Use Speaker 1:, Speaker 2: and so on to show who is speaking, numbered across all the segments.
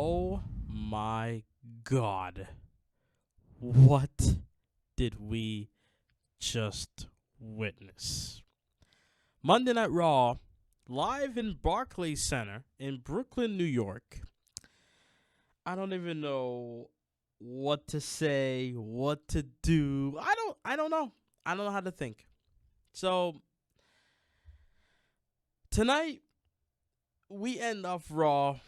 Speaker 1: Oh my God. What did we just witness? Monday Night Raw, live in Barclays Center in Brooklyn, New York. I don't even know what to say, what to do. I don't know. I don't know how to think. So tonight we end off Raw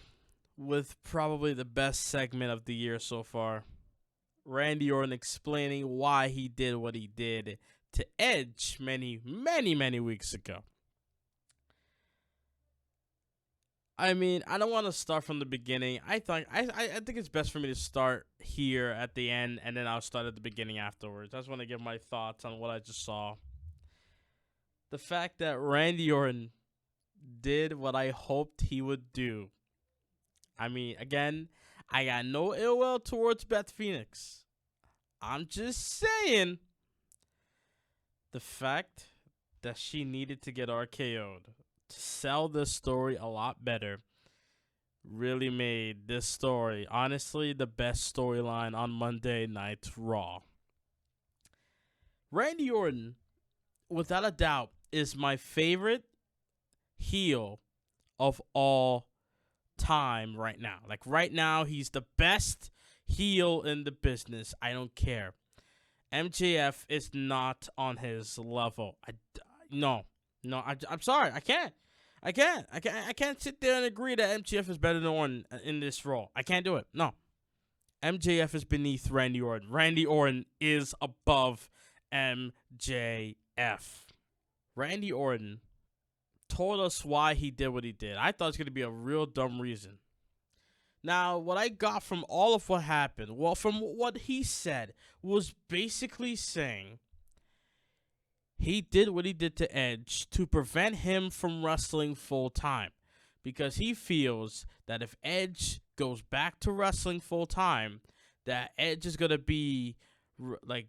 Speaker 1: with probably the best segment of the year so far. Randy Orton explaining why he did what he did to Edge many weeks ago. I mean, I don't want to start from the beginning. I think it's best for me to start here at the end, and then I'll start at the beginning afterwards. I just want to give my thoughts on what I just saw. The fact that Randy Orton did what I hoped he would do. I mean, again, I got no ill will towards Beth Phoenix. I'm just saying the fact that she needed to get RKO'd to sell this story a lot better really made this story, honestly, the best storyline on Monday Night Raw. Randy Orton, without a doubt, is my favorite heel of all time right now. Like right now, he's the best heel in the business. I don't care. MJF is not on his level. I'm sorry. I can't sit there and agree that MJF is better than Orton in this role. I can't do it. No. MJF is beneath Randy Orton. Randy Orton is above MJF. Randy Orton told us why he did what he did. I thought it was going to be a real dumb reason. Now, what I got from all of what happened, well, from what he said, was basically saying he did what he did to Edge to prevent him from wrestling full time. Because he feels that if Edge goes back to wrestling full time, that Edge is going to be like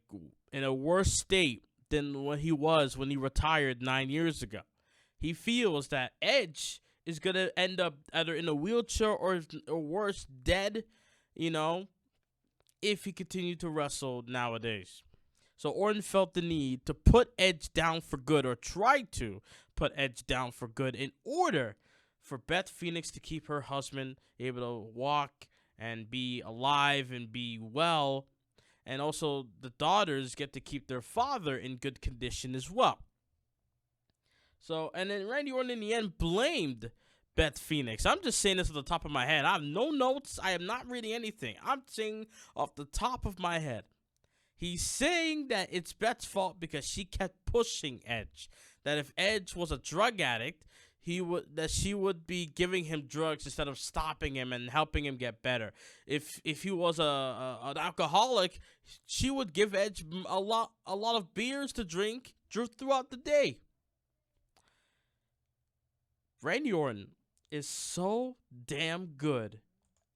Speaker 1: in a worse state than what he was when he retired 9 years ago. He feels that Edge is going to end up either in a wheelchair or worse, dead, if he continued to wrestle nowadays. So Orton felt the need to put Edge down for good, or try to put Edge down for good, in order for Beth Phoenix to keep her husband able to walk and be alive and be well. And also the daughters get to keep their father in good condition as well. So, and then Randy Orton in the end blamed Beth Phoenix. I'm just saying this off the top of my head. I have no notes. I am not reading anything. I'm saying off the top of my head. He's saying that it's Beth's fault because she kept pushing Edge. That if Edge was a drug addict, she would be giving him drugs instead of stopping him and helping him get better. If he was an alcoholic, she would give Edge a lot of beers to drink throughout the day. Randy Orton is so damn good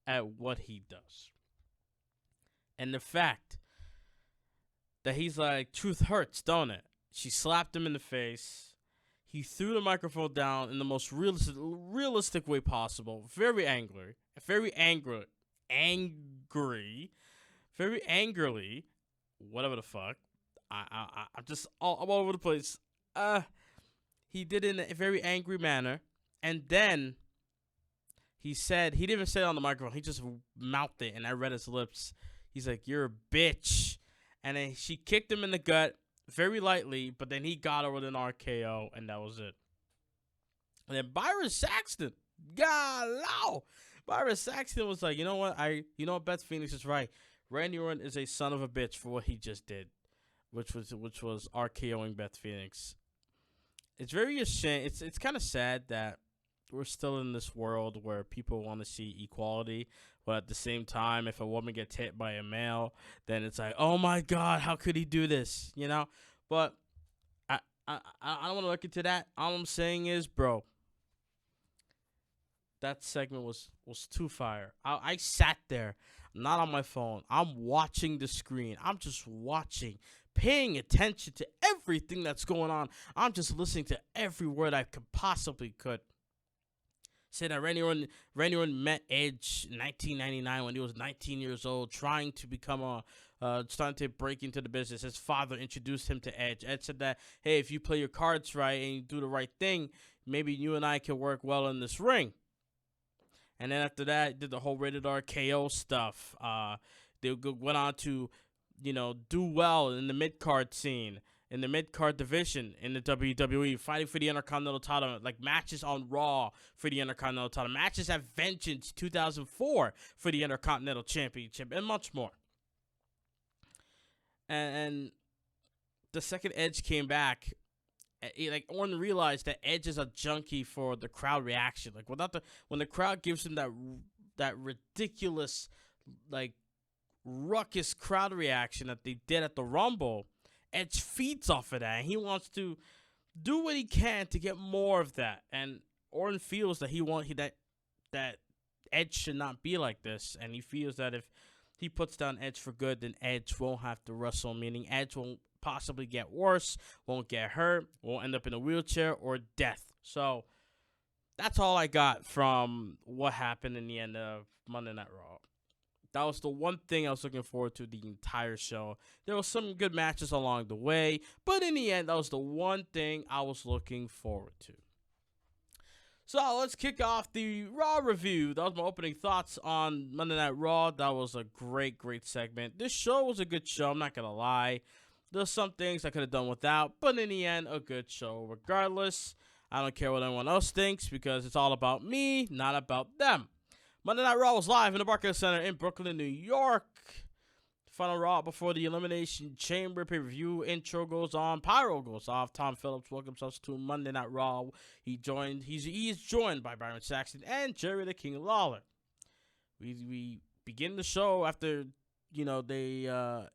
Speaker 1: at what he does. And the fact that he's like, truth hurts, don't it? She slapped him in the face. He threw the microphone down in the most realistic way possible. Very angrily, whatever the fuck. I'm just all over the place. He did it in a very angry manner. And then he didn't even say it on the microphone. He just mouthed it, and I read his lips. He's like, "You're a bitch." And then she kicked him in the gut very lightly, but then he got her with an RKO, and that was it. And then Byron Saxton, Byron Saxton was like, you know what, Beth Phoenix is right. Randy Orton is a son of a bitch for what he just did, which was RKOing Beth Phoenix. It's very ashamed. It's kind of sad that we're still in this world where people want to see equality, but at the same time, if a woman gets hit by a male, then it's like, oh my God, how could he do this? But I don't want to look into that. All I'm saying is, bro, that segment was too fire. I sat there, not on my phone. I'm watching the screen. I'm just watching, paying attention to everything that's going on. I'm just listening to every word I possibly could. Said that Randy Orton met Edge in 1999 when he was 19 years old, trying to become starting to break into the business. His father introduced him to Edge. Edge said that, hey, if you play your cards right and you do the right thing, maybe you and I can work well in this ring. And then after that, did the whole rated R KO stuff. They went on to, do well in the mid-card scene, in the mid-card division in the WWE, fighting for the Intercontinental title, like matches on Raw for the Intercontinental title, matches at Vengeance 2004 for the Intercontinental Championship, and much more. And the second Edge came back, Orton realized that Edge is a junkie for the crowd reaction. Like when the crowd gives him that ridiculous, like, ruckus crowd reaction that they did at the Rumble, Edge feeds off of that, and he wants to do what he can to get more of that. And Orton feels that that Edge should not be like this, and he feels that if he puts down Edge for good, then Edge won't have to wrestle, meaning Edge won't possibly get worse, won't get hurt, won't end up in a wheelchair, or death. So that's all I got from what happened in the end of Monday Night Raw. That was the one thing I was looking forward to the entire show. There were some good matches along the way, but in the end, that was the one thing I was looking forward to. So let's kick off the Raw review. That was my opening thoughts on Monday Night Raw. That was a great, great segment. This show was a good show, I'm not going to lie. There's some things I could have done without, but in the end, a good show regardless. I don't care what anyone else thinks because it's all about me, not about them. Monday Night Raw was live in the Barclays Center in Brooklyn, New York. Final Raw before the Elimination Chamber pay-per-view. Intro goes on. Pyro goes off. Tom Phillips welcomes us to Monday Night Raw. He is joined by Byron Saxton and Jerry the King Lawler. We begin the show after, they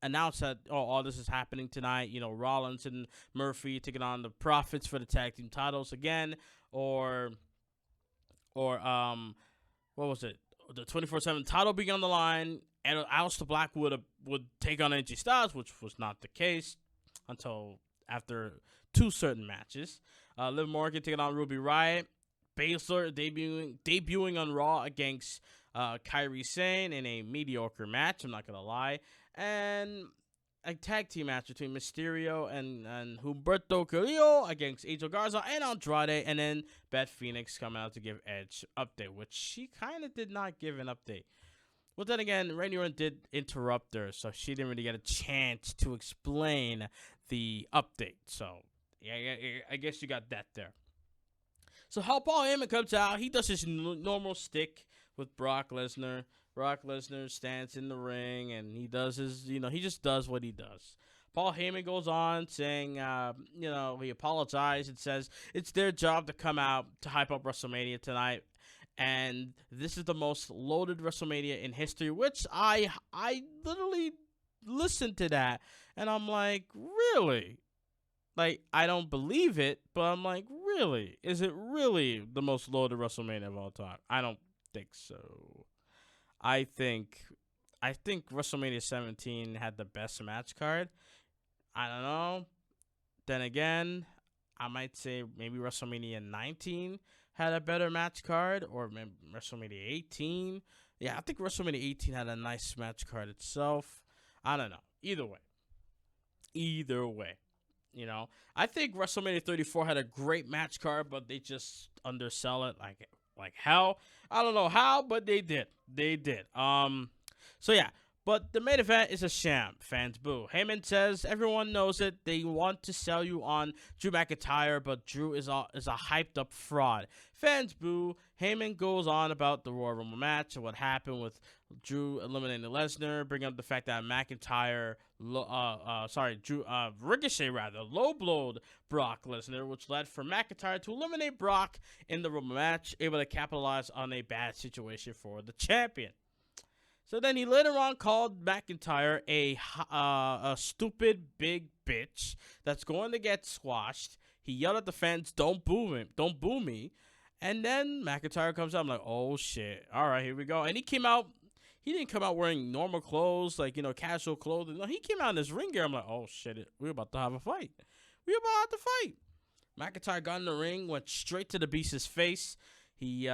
Speaker 1: announced that, all this is happening tonight. Rollins and Murphy taking on the Profits for the tag team titles again. Or what was it? The 24/7 title being on the line, and Aleister Black would take on AJ Styles, which was not the case until after two certain matches. Liv Morgan taking on Ruby Riott. Baszler debuting on Raw against Kairi Sane in a mediocre match, I'm not going to lie. And a tag team match between Mysterio and Humberto Carrillo against Angel Garza and Andrade, and then Beth Phoenix coming out to give Edge update, which she kind of did not give an update. But then again, Randy Orton did interrupt her, so she didn't really get a chance to explain the update. So, yeah, I guess you got that there. So how Paul Heyman comes out, he does his normal stick with Brock Lesnar. Brock Lesnar stands in the ring, and he does his, he just does what he does. Paul Heyman goes on saying, he apologized and says it's their job to come out to hype up WrestleMania tonight. And this is the most loaded WrestleMania in history, which I literally listened to that, and I'm like, really? Like, I don't believe it, but I'm like, really? Is it really the most loaded WrestleMania of all time? I don't think so. I think WrestleMania 17 had the best match card. I don't know. Then again, I might say maybe WrestleMania 19 had a better match card, or maybe WrestleMania 18. Yeah, I think WrestleMania 18 had a nice match card itself. I don't know. Either way. I think WrestleMania 34 had a great match card, but they just undersell it like hell. I don't know how, but they did. So yeah, but the main event is a sham. Fans boo. Heyman says everyone knows it. They want to sell you on Drew McIntyre, but Drew is a hyped up fraud. Fans boo. Heyman goes on about the Royal Rumble match and what happened with Drew eliminating Lesnar, bringing up the fact that Ricochet low-blowed Brock Lesnar, which led for McIntyre to eliminate Brock in the Rumble match, able to capitalize on a bad situation for the champion. So then he later on called McIntyre a stupid big bitch that's going to get squashed. He yelled at the fans, "Don't boo him, don't boo me." And then McIntyre comes out. I'm like, oh shit! All right, here we go. And he came out. He didn't come out wearing normal clothes, like, casual clothing. No, he came out in his ring gear. I'm like, oh shit! We're about to have a fight. McIntyre got in the ring, went straight to the Beast's face. He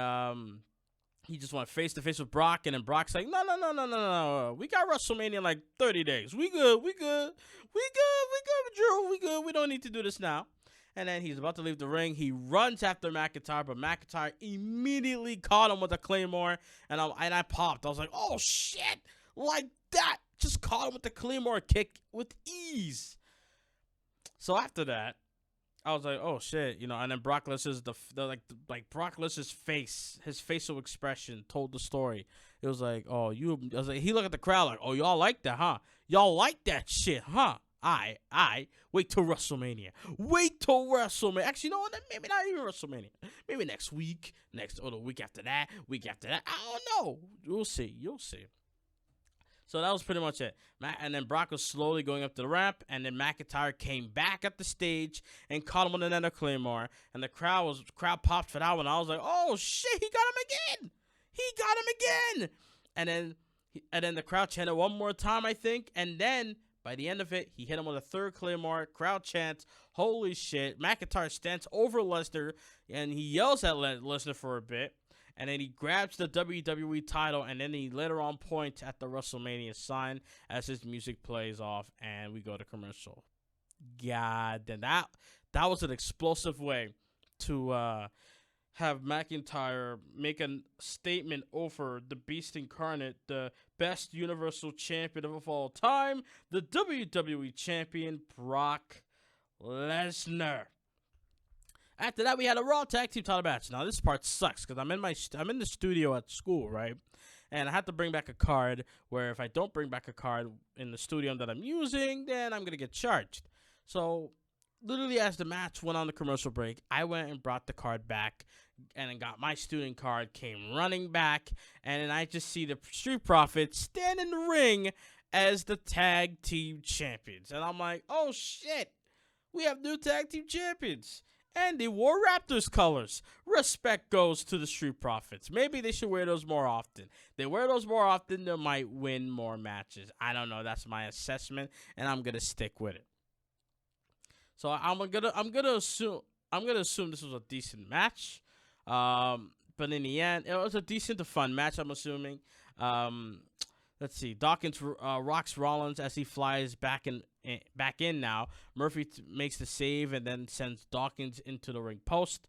Speaker 1: just went face to face with Brock, and then Brock's like, no. We got WrestleMania in like 30 days. We good, Drew. We good. We don't need to do this now. And then he's about to leave the ring. He runs after McIntyre, but McIntyre immediately caught him with a Claymore, and I popped. I was like, oh shit, like that. Just caught him with the Claymore kick with ease. So after that, I was like, oh shit, and then Brock Lesnar's Brock Lesnar's face, his facial expression told the story. It was like, I was like, he looked at the crowd like, oh, y'all like that, huh? Y'all like that shit, huh? I wait till WrestleMania. Actually, you know what? Maybe not even WrestleMania. Maybe next week, or the week after that. I don't know. You'll see. So that was pretty much it. And then Brock was slowly going up to the ramp, and then McIntyre came back at the stage and caught him with another Claymore. And the crowd popped for that one. I was like, oh shit, he got him again. And then the crowd chanted one more time, I think. And then by the end of it, he hit him with a third Claymore. Crowd chants, holy shit. McIntyre stands over Lesnar, and he yells at Lesnar for a bit. And then he grabs the WWE title, and then he later on points at the WrestleMania sign as his music plays off, and we go to commercial. God, then that was an explosive way to have McIntyre make a statement over the Beast Incarnate, the best Universal Champion of all time, the WWE Champion, Brock Lesnar. After that, we had a Raw Tag Team title match. Now, this part sucks because I'm in the studio at school, right? And I have to bring back a card where if I don't bring back a card in the studio that I'm using, then I'm going to get charged. So, literally as the match went on the commercial break, I went and brought the card back and then got my student card, came running back, and then I just see the Street Profits stand in the ring as the Tag Team Champions. And I'm like, oh shit, we have new Tag Team Champions. And they wore Raptors colors. Respect goes to the Street Profits. Maybe they should wear those more often. They wear those more often, they might win more matches. I don't know. That's my assessment, and I'm gonna stick with it. So I'm gonna assume this was a decent match. But in the end, it was a decent to fun match, I'm assuming. Let's see. Dawkins rocks Rollins as he flies back in now. Murphy makes the save and then sends Dawkins into the ring post.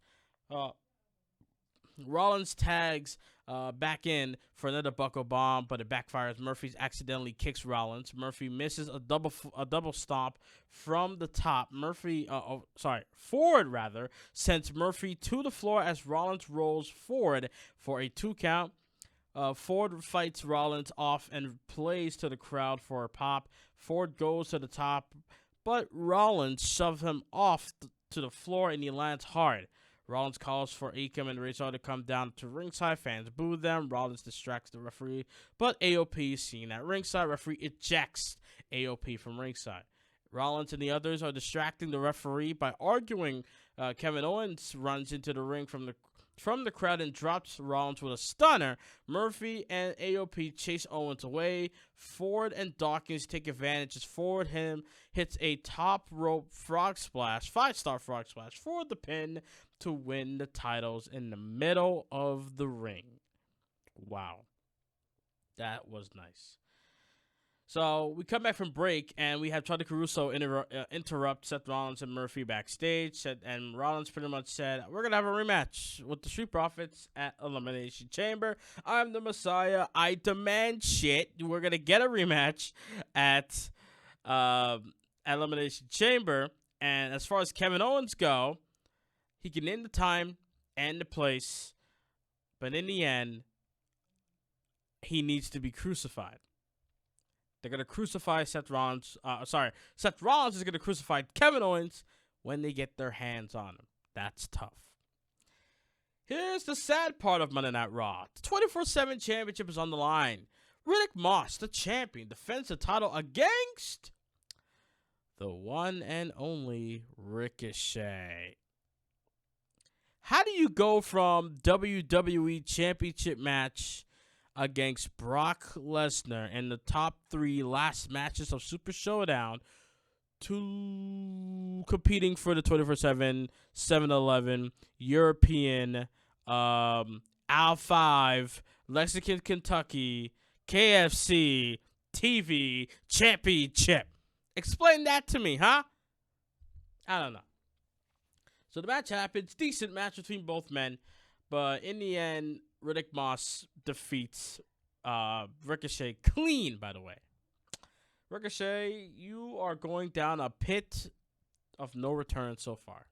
Speaker 1: Rollins tags back in for another buckle bomb, but it backfires. Murphy accidentally kicks Rollins. Murphy misses a double stomp from the top. Forward rather, sends Murphy to the floor as Rollins rolls forward for a 2 count. Ford fights Rollins off and plays to the crowd for a pop. Ford goes to the top, but Rollins shoves him off to the floor and he lands hard. Rollins calls for Akam and Razor to come down to ringside. Fans boo them. Rollins distracts the referee, but AOP is seen at ringside. Referee ejects AOP from ringside. Rollins and the others are distracting the referee by arguing. Kevin Owens runs into the ring from the crowd and drops Rollins with a stunner. Murphy and AOP chase Owens away. Ford and Dawkins take advantage as Ford hits a top rope frog splash, 5-star frog splash for the pin to win the titles in the middle of the ring. Wow. That was nice. So we come back from break, and we have Charlie Caruso interrupt Seth Rollins and Murphy backstage. And Rollins pretty much said, we're going to have a rematch with the Street Profits at Elimination Chamber. I'm the Messiah. I demand shit. We're going to get a rematch at Elimination Chamber. And as far as Kevin Owens go, he can name the time and the place. But in the end, he needs to be crucified. They're going to crucify Seth Rollins. Seth Rollins is going to crucify Kevin Owens when they get their hands on him. That's tough. Here's the sad part of Monday Night Raw. The 24/7 championship is on the line. Riddick Moss, the champion, defends the title against the one and only Ricochet. How do you go from WWE Championship match against Brock Lesnar in the top 3 last matches of Super Showdown to competing for the 24/7 7-Eleven European Al 5, Lexington, Kentucky, KFC, TV, championship. Explain that to me, huh? I don't know. So the match happens. Decent match between both men. But in the end, Riddick Moss defeats Ricochet clean, by the way. Ricochet, you are going down a pit of no return so far.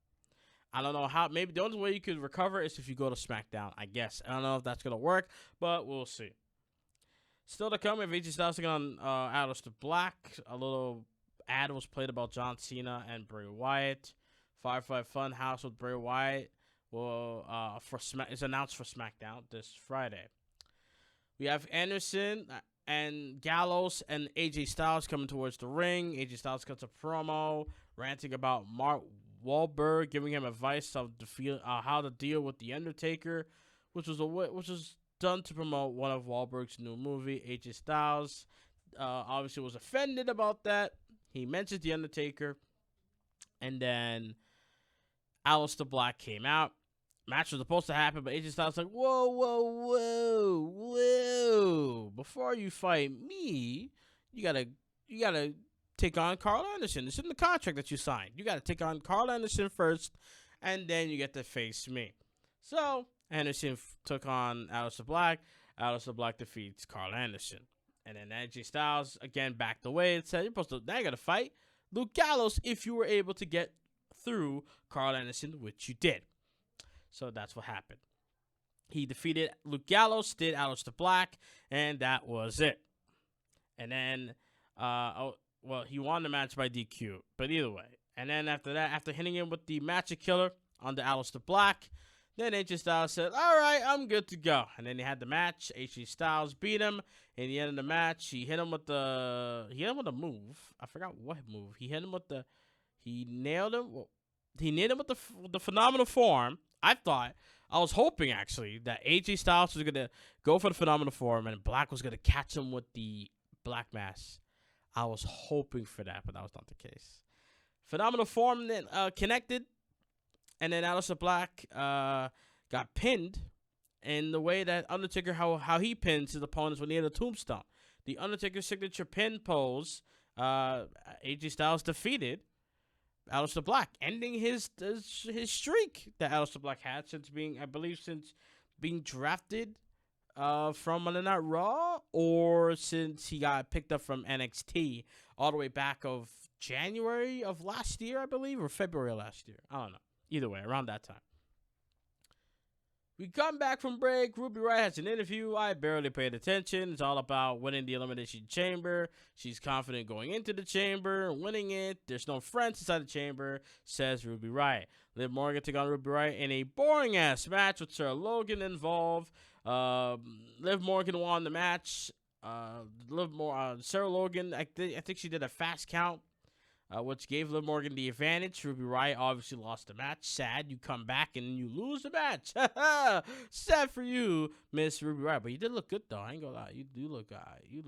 Speaker 1: I don't know how. Maybe the only way you could recover is if you go to SmackDown, I guess. I don't know if that's going to work, but we'll see. Still to come, if AJ Styles taking on Aleister Black. A little ad was played about John Cena and Bray Wyatt. Firefly Funhouse with Bray Wyatt will is announced for SmackDown this Friday. We have Anderson and Gallows and AJ Styles coming towards the ring. AJ Styles cuts a promo ranting about Mark Wahlberg, giving him advice on how to deal with The Undertaker, which was done to promote one of Wahlberg's new movie. AJ Styles obviously was offended about that. He mentioned The Undertaker, and then Aleister Black came out. Match was supposed to happen, but AJ Styles was like, whoa. Before you fight me, you gotta take on Carl Anderson. It's in the contract that you signed. You gotta take on Carl Anderson first, and then you get to face me. So Anderson took on Aleister Black. Aleister Black defeats Carl Anderson. And then AJ Styles again backed away and said, now you gotta fight Luke Gallows if you were able to get through Carl Anderson, which you did. So that's what happened. He defeated Luke Gallows, did Aleister Black, and that was it. And then, he won the match by DQ, but either way. And then after that, after hitting him with the Magic Killer on the Aleister Black, then AJ Styles said, all right, I'm good to go. And then he had the match. AJ Styles beat him. In the end of the match, he hit him with a move. I forgot what move. He nailed him. He nailed him with the phenomenal form. I was hoping actually that AJ Styles was gonna go for the phenomenal form and Black was gonna catch him with the Black Mass. I was hoping for that, but that was not the case. Phenomenal form then connected, and then Aleister Black got pinned in the way that Undertaker how he pins his opponents when he had a tombstone. The Undertaker signature pin pose. AJ Styles defeated Aleister Black, ending his streak that Aleister Black had since being drafted from Monday Night Raw, or since he got picked up from NXT all the way back of January of last year, I believe, or February of last year. I don't know. Either way, around that time. We come back from break. Ruby Riott has an interview. I barely paid attention. It's all about winning the Elimination Chamber. She's confident going into the chamber, winning it. There's no friends inside the chamber, says Ruby Riott. Liv Morgan took on Ruby Riott in a boring-ass match with Sarah Logan involved. Liv Morgan won the match. Sarah Logan, I think she did a fast count, which gave Liv Morgan the advantage. Ruby Riott obviously lost the match. Sad. You come back and you lose the match. Sad for you, Miss Ruby Riott. But you did look good, though. I ain't gonna lie. You do look good. You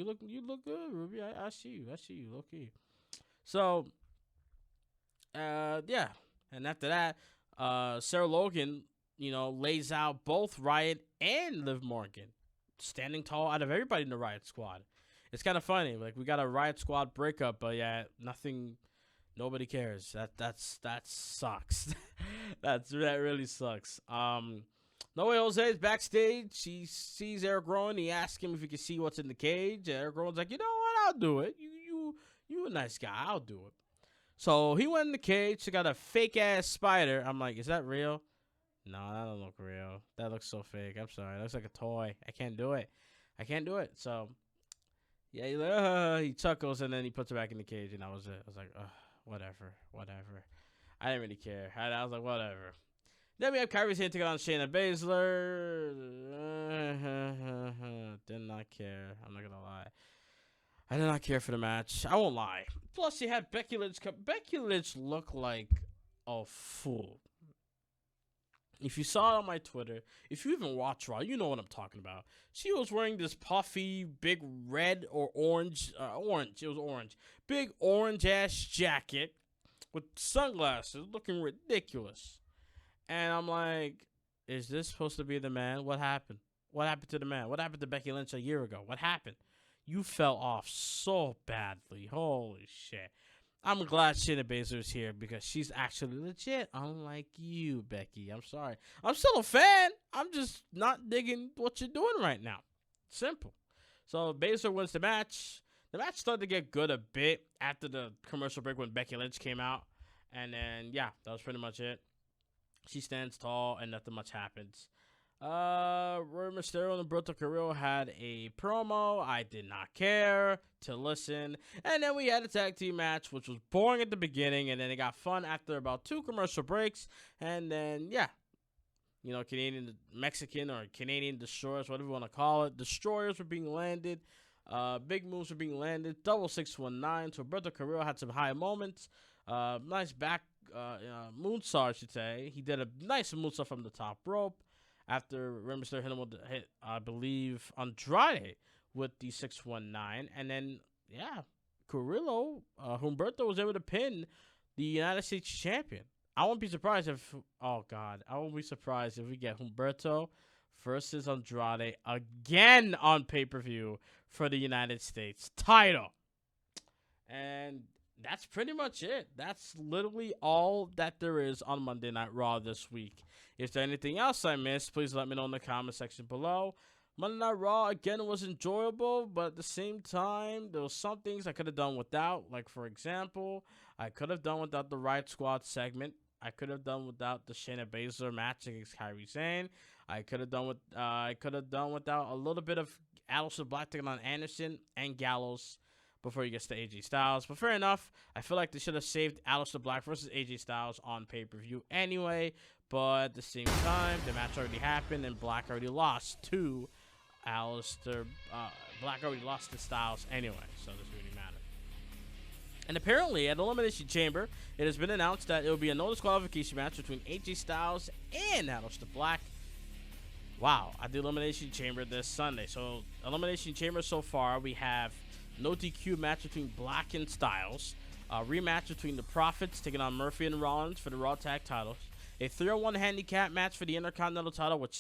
Speaker 1: look good, Ruby. I see you. Low key. So, yeah. And after that, Sarah Logan, lays out both Riott and Liv Morgan, standing tall out of everybody in the Riott Squad. It's kind of funny. Like, we got a Riott Squad breakup, but yeah, nobody cares. That sucks. That really sucks. No Way Jose is backstage. He sees Eric Rowan. He asks him if he can see what's in the cage. And Eric Rowan's like, you know what? I'll do it. You a nice guy. I'll do it. So he went in the cage. He got a fake ass spider. I'm like, is that real? No, that don't look real. That looks so fake. I'm sorry. It looks like a toy. I can't do it. So, yeah, he chuckles, and then he puts it back in the cage, and that was it. I was like, whatever. I didn't really care. I was like, whatever. Then we have Kairi Sane taking on Shayna Baszler. Did not care. I'm not going to lie. I did not care for the match. I won't lie. Plus, you had Becky Lynch. Becky Lynch looked like a fool. If you saw it on my Twitter, if you even watch Raw, you know what I'm talking about. She was wearing this puffy, big red or orange, orange. It was orange. Big orange-ass jacket with sunglasses, looking ridiculous. And I'm like, is this supposed to be the man? What happened? What happened to the man? What happened to Becky Lynch a year ago? What happened? You fell off so badly. Holy shit. I'm glad Shayna Baszler's here because she's actually legit. Unlike you, Becky. I'm sorry. I'm still a fan. I'm just not digging what you're doing right now. Simple. So Baszler wins the match. The match started to get good a bit after the commercial break when Becky Lynch came out. And then, yeah, that was pretty much it. She stands tall and nothing much happens. Rey Mysterio and Alberto Carrillo had a promo. I did not care to listen. And then we had a tag team match, which was boring at the beginning. And then it got fun after about 2 commercial breaks. And then, yeah. You know, Mexican or Canadian destroyers, whatever you want to call it. Destroyers were being landed. Big moves were being landed. Double 619. So Alberto Carrillo had some high moments. Nice back moonsault, I should say. He did a nice moonsault from the top rope. After Rey Mysterio hit him with I believe, Andrade with the 619. And then, yeah, Carrillo, Humberto was able to pin the United States champion. I won't be surprised if, oh, God, I won't be surprised if we get Humberto versus Andrade again on pay-per-view for the United States title. And that's pretty much it. That's literally all that there is on Monday Night Raw this week. Is there anything else I missed? Please let me know in the comment section below. Monday Night Raw, again, was enjoyable, but at the same time, there was some things I could have done without. Like, for example, I could have done without the Riot Squad segment. I could have done without the Shayna Baszler match against Kairi Sane. I could have done without a little bit of Aleister Black taking on Anderson and Gallows before he gets to AJ Styles. But fair enough. I feel like they should have saved Aleister Black versus AJ Styles on pay-per-view anyway. But at the same time, the match already happened and Black already lost to Aleister. Black already lost to Styles anyway, so it doesn't really matter. And apparently, at Elimination Chamber, it has been announced that it will be a no disqualification match between AJ Styles and Aleister Black. Wow, at the Elimination Chamber this Sunday. So, Elimination Chamber so far, we have no DQ match between Black and Styles. A rematch between the Profits taking on Murphy and Rollins for the Raw Tag titles. A 3-on-1 handicap match for the Intercontinental title with